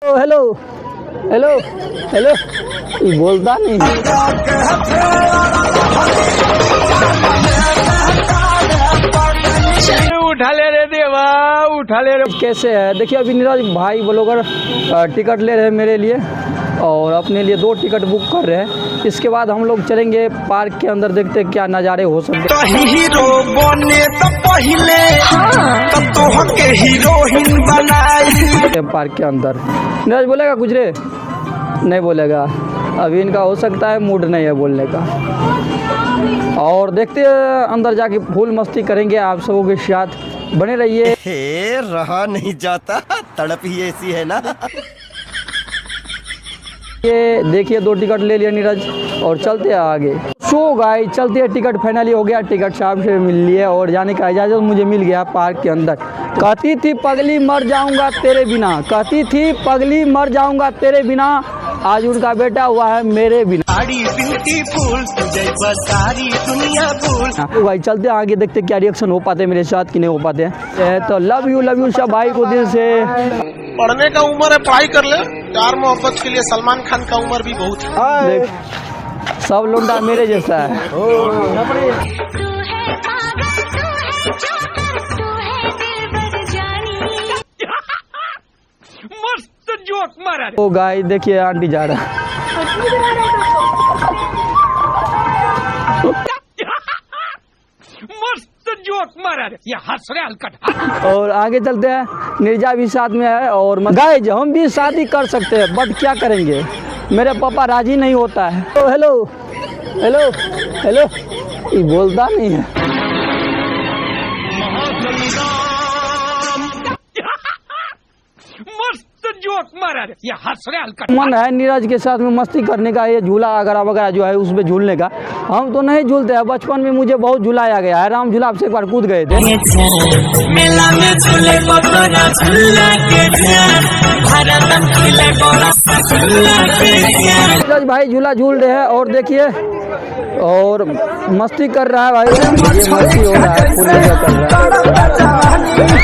Hello hello hello ये बोलता नहीं। उठा ले रे देवा, उठा ले रे। कैसे है देखिए, अभी नीरज भाई ब्लॉगर टिकट ले रहे हैं मेरे लिए और अपने लिए 2 टिकट बुक कर रहे हैं। इसके बाद हम लोग चलेंगे पार्क के अंदर, देखते हैं क्या नज़ारे हो सकते हैं। हीरो बने तो पहले तब तो हके हीरोइन बनाई। पार्क के अंदर नीरज बोलेगा कुछ रे? नहीं बोलेगा, अभी इनका हो सकता है मूड नहीं है बोलने का। और देखते हैं अंदर जाके फुल मस्ती करेंगे, आप सबों के साथ बने रहिए। हे रहा नहीं जाता, तड़प ही ऐसी है ना। ये देखिए 2 टिकट ले लिया नीरज और चलते हैं आगे। सो गाइस चलते हैं, टिकट फाइनली हो गया, टिकट साहब से मिल लिया और जाने का इजाज़त मुझे मिल गया पार्क के अंदर। कहती थी पगली मर जाऊंगा तेरे बिना, कहती थी पगली मर जाऊंगा तेरे बिना, आज उनका बेटा हुआ है मेरे बिना। तो भाई चलते हैं आगे, देखते क्या रिएक्शन हो पाते मेरे साथ कि नहीं हो पाते हैं। तो लव यू सब भाई को दिल से। पढ़ने का उम्र है, पढ़ाई कर ले। प्यार मोहब्बत के लिए सलमान खान का उम्र भी बहुत है। देख, सब लोंडा मेरे जैसा है। मस्त जोक मारा रे। तो गाइस देखिए आंटी जा रहा है। मस्त जोक मारा रे, ये हंस रहे हलकट। और आगे चलते हैं, निर्जा भी साथ में है। और गाइस हम भी शादी कर सकते हैं, बट क्या करेंगे, मेरे पापा राजी नहीं होता है। तो हेलो हेलो हेलो ये बोलता नहीं है। मस्त जोक मारा रे, ये हंस रहे हलकट। मन है नीरज के साथ में मस्ती करने का, ये झूला वगैरह वगैरह जो है उस पे झूलने का। हम तो नहीं झूलते हैं, बचपन में मुझे बहुत झुलाया गया है, राम झूला से एक बार कूद गए थे। मेला में झूले बकरा झूला के भारतम खिले गोरा झूला के। नीरज भाई झूला झूल रहे हैं और देखिए और मस्ती कर रहा है भाई, ये मस्ती हो रहा है, फुल एंजॉय कर रहा है।